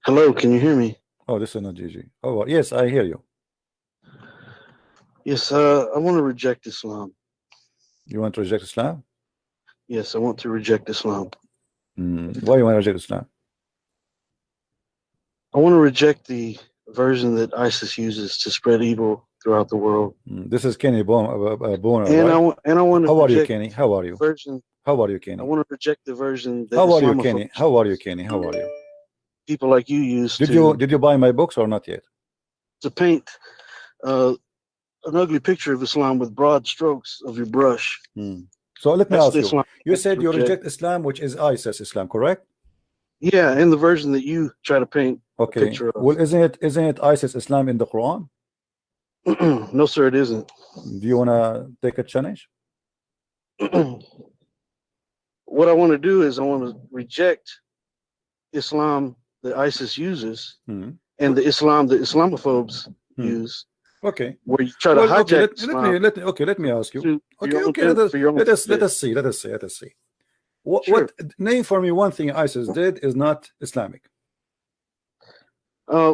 Hello, can you hear me? Oh, this is not Gigi. Oh, well, yes, I hear you. Yes, I want to reject Islam. You want to reject Islam? Yes, I want to reject Islam. Why you want to reject Islam? I want to reject the version that ISIS uses to spread evil throughout the world. This is Kenny Bomer, And right? I want to How are you, reject Kenny? How are you? version. How are you, Kenny? I want to reject the version that How are you, Islamophobes Kenny? How are you, Kenny? How are you? people like you use Did you buy my books or not yet? to paint an ugly picture of Islam with broad strokes of your brush. So let me That's ask the you. Islam You I said you reject. reject Islam, which is ISIS Islam, correct? Yeah, and the version that you try to paint a Okay. picture of. Well, isn't it ISIS Islam in the Quran? No, sir, it isn't. Do you wanna take a challenge? What I want to do is I want to reject Islam that ISIS uses and the Islam that Islamophobes use. Okay. Where you try to Well, hijack okay, let me ask you. Let us see. What name for me one thing ISIS did is not Islamic.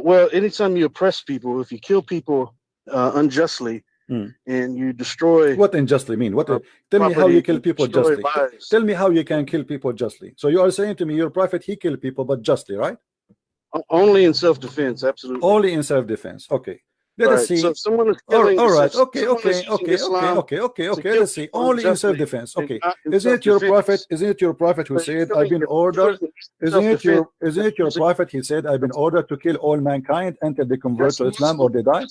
Well, anytime you oppress people, if you kill people unjustly and you destroy what unjustly mean? Tell me how you kill people justly. Tell me how you can kill people justly. So you are saying to me your prophet, he killed people but justly, right? Only in self-defense, absolutely. Only in self-defense. Okay. Let us see. So if someone is killing, all right. Okay. Let's see. Only in self-defense. Okay. Isn't it your prophet? Isn't it your prophet who said, "I've been ordered"? Isn't it your prophet? He said, "I've been ordered to kill all mankind until they convert to Islam or they die."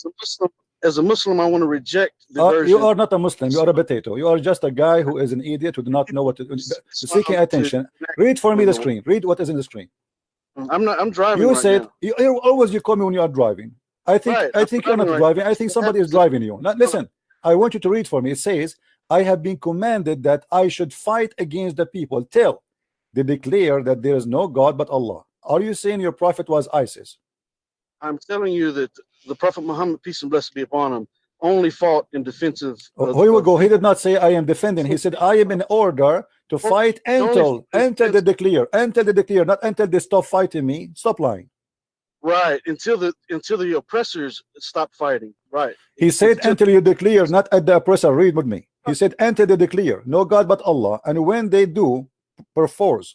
As a Muslim, I want to reject the version. You are not a Muslim. You are a potato. You are just a guy who is an idiot who do not know what to do. Seeking attention. Read for me the screen. Read what is in the screen. I'm driving. You right said now. you call me when you are driving. I think you're not driving. I think somebody is driving you. Now, listen, I want you to read for me. It says, "I have been commanded that I should fight against the people till they declare that there is no God but Allah." Are you saying your prophet was ISIS? I'm telling you that the Prophet Muhammad, peace and blessings be upon him, only fought in defense of. Here we go. He did not say I am defending. He said I am in order to fight until they declare, not until they stop fighting me. Stop lying. Right, until the oppressors stop fighting. Right. He said until you declare, not at the oppressor. Read with me. He said until they declare no God but Allah, and when they do, perforce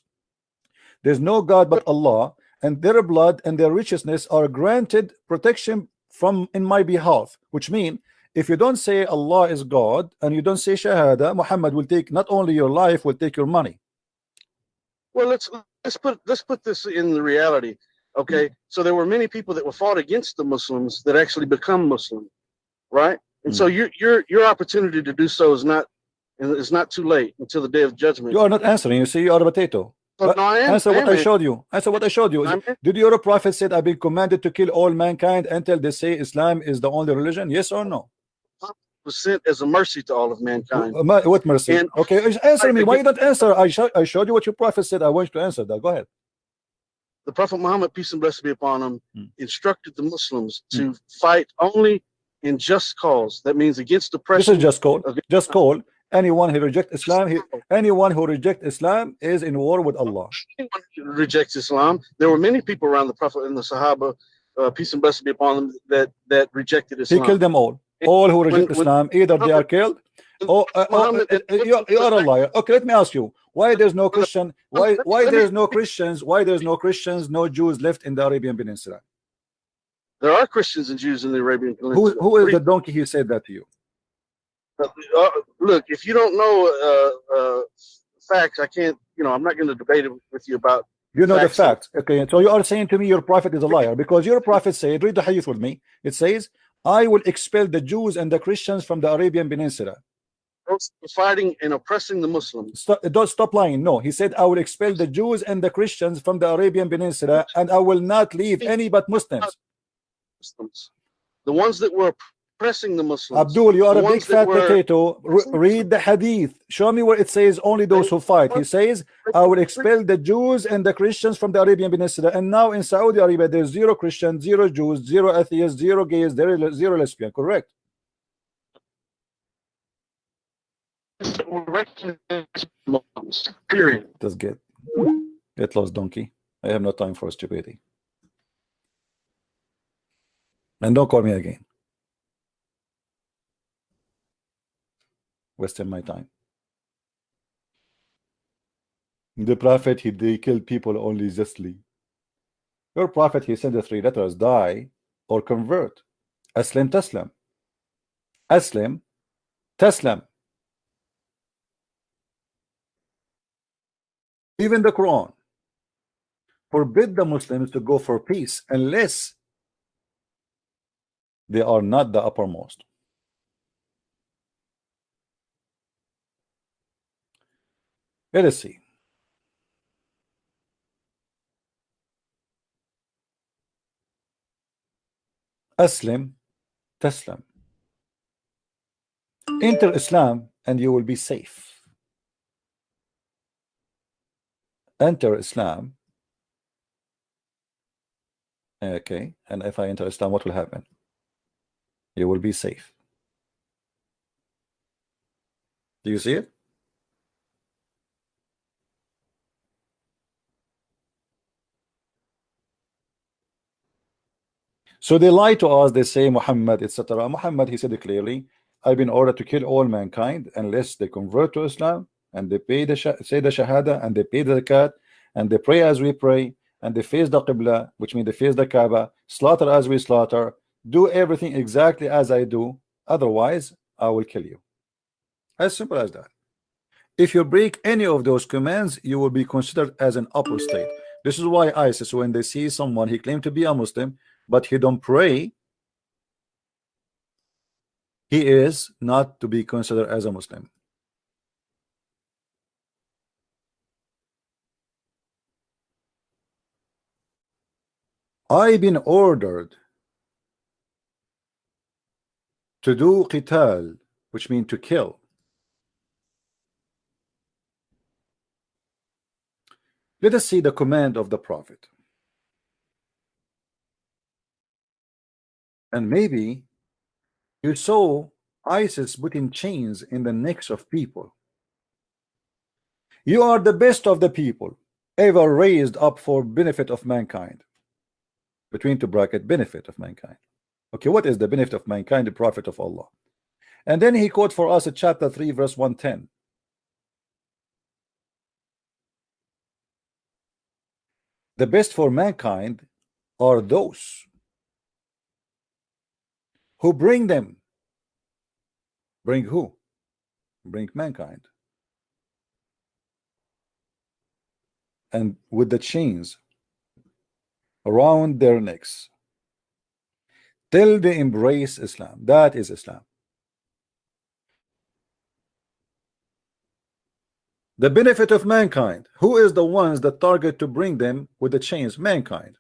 there's no God but Allah, and their blood and their righteousness are granted protection from in my behalf. Which means if you don't say Allah is God and you don't say Shahada, Muhammad will take not only your life, will take your money. Well, let's put this in the reality. Okay, so there were many people that were fought against the Muslims that actually become Muslim, right? And so your opportunity to do so is not too late until the day of judgment. You are not answering. You see, you are a potato. No, answer what I showed you. Answer what I showed you. Did your prophet said I've been commanded to kill all mankind until they say Islam is the only religion? Yes or no? Was sent as a mercy to all of mankind. What mercy? Okay, answer me. Why you don't answer? I showed you what your prophet said. I want you to answer that. Go ahead. The Prophet Muhammad, peace and blessings be upon him, instructed the Muslims to fight only in just cause. That means against oppression. This is just call. Just call. Anyone who rejects Islam, anyone who rejects Islam is in war with Allah. Anyone who rejects Islam. There were many people around the Prophet and the Sahaba, peace and blessings be upon them, that rejected Islam. He killed them all. All who reject Islam, either they are killed. You are a liar. Okay, let me ask you. Why there's no Christian? Why there's no Christians? Why there's no Christians? No Jews left in the Arabian Peninsula? There are Christians and Jews in the Arabian Peninsula. Who is the donkey who said that to you? Look, if you don't know facts, I can't. I'm not going to debate it with you about. You know the facts. Okay, so you are saying to me your prophet is a liar because your prophet said, read the hadith with me. It says, "I will expel the Jews and the Christians from the Arabian Peninsula." Fighting and oppressing the Muslims. Don't stop lying. No, he said, "I will expel the Jews and the Christians from the Arabian Peninsula, and I will not leave any but Muslims." The ones that were oppressing the Muslims. Abdul, you are a big fat potato. Read the hadith. Show me where it says only those who fight. He says, "I will expel the Jews and the Christians from the Arabian Peninsula." And now in Saudi Arabia, there's 0 Christians, 0 Jews, 0 atheists, 0 gays, 0 lesbian. Correct? Period. Just get lost, donkey. I have no time for stupidity. And don't call me again. Wasting my time. The prophet, they killed people only justly. Your prophet, he sent the 3 letters: die or convert. Aslim taslam. Aslim taslam. Even the Quran forbid the Muslims to go for peace unless they are not the uppermost. Let us see. Aslim taslam. Enter Islam and you will be safe. Enter Islam. Okay, and if I enter Islam, what will happen? You will be safe. Do you see it? So they lie to us. They say Muhammad, etc. Muhammad, he said it clearly, I've been ordered to kill all mankind unless they convert to Islam and they pay say the Shahada and they pay the zakat and they pray as we pray and they face the Qibla, which means they face the Kaaba, slaughter as we slaughter, do everything exactly as I do, otherwise I will kill you. As simple as that. If you break any of those commands, you will be considered as an apostate. This is why ISIS, when they see someone, he claimed to be a Muslim, but he don't pray, he is not to be considered as a Muslim. I've been ordered to do qital, which means to kill. Let us see the command of the Prophet. And maybe you saw ISIS putting chains in the necks of people. You are the best of the people ever raised up for benefit of mankind. Between two bracket, benefit of mankind. Okay, what is the benefit of mankind? The Prophet of Allah. And then he quote for us at chapter 3 verse 110. The best for mankind are those who bring them. Bring who? Bring mankind. And with the chains around their necks till they embrace Islam. That is Islam. The benefit of mankind. Who is the ones that target to bring them with the chains? Mankind.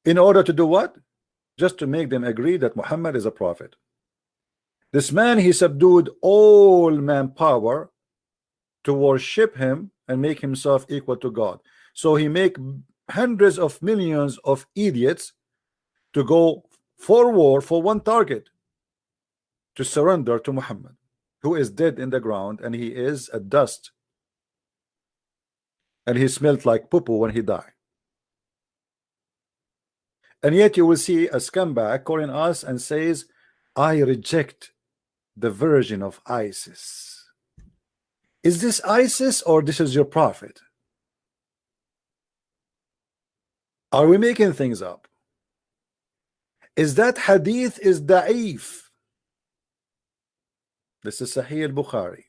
In order to do what? Just to make them agree that Muhammad is a prophet. This man, he subdued all manpower to worship him and make himself equal to God. So he make hundreds of millions of idiots to go for war for one target, to surrender to Muhammad, who is dead in the ground and he is a dust and he smelled like poo-poo when he died. And yet you will see a scumbag calling us and says, I reject the version of ISIS. Is this ISIS or this is your prophet? Are we making things up? Is that hadith is da'if? This is Sahih al-Bukhari.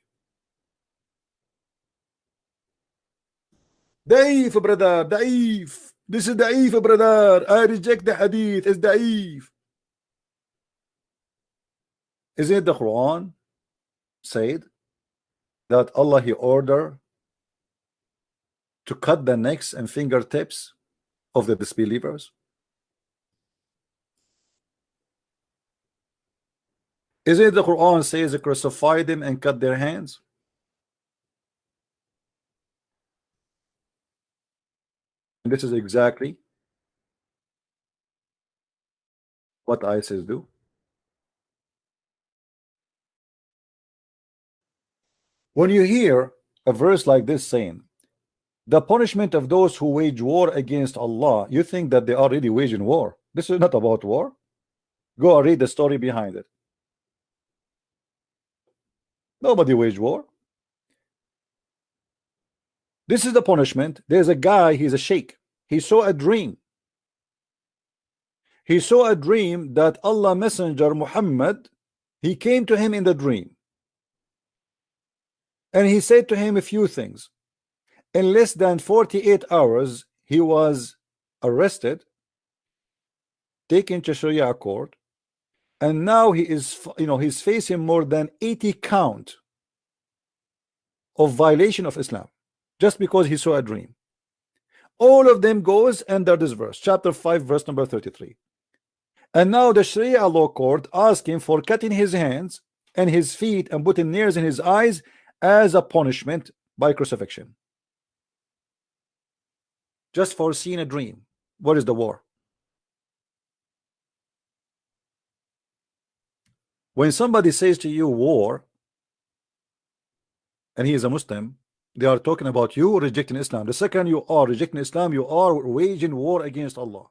Da'if, brother, da'if. This is da'if, brother. I reject the hadith. It's da'if. Is it the Quran said that Allah he ordered to cut the necks and fingertips of the disbelievers? Is it the Quran says crucify them and cut their hands? And this is exactly what ISIS do. When you hear a verse like this saying the punishment of those who wage war against Allah, you think that they are really waging war. This is not about war. Go and read the story behind it. Nobody waged war. This is the punishment. There's a guy, he's a sheikh. He saw a dream. He saw a dream that Allah Messenger Muhammad, he came to him in the dream. And he said to him a few things. In less than 48 hours, he was arrested, taken to Sharia court, and now he is, he's facing more than 80 count of violation of Islam, just because he saw a dream. All of them goes under this verse, chapter 5, verse number 33. And now the Sharia law court asked him for cutting his hands and his feet and putting nails in his eyes as a punishment by crucifixion, just for seeing a dream. What is the war? When somebody says to you war, and he is a Muslim, they are talking about you rejecting Islam. The second you are rejecting Islam, you are waging war against Allah.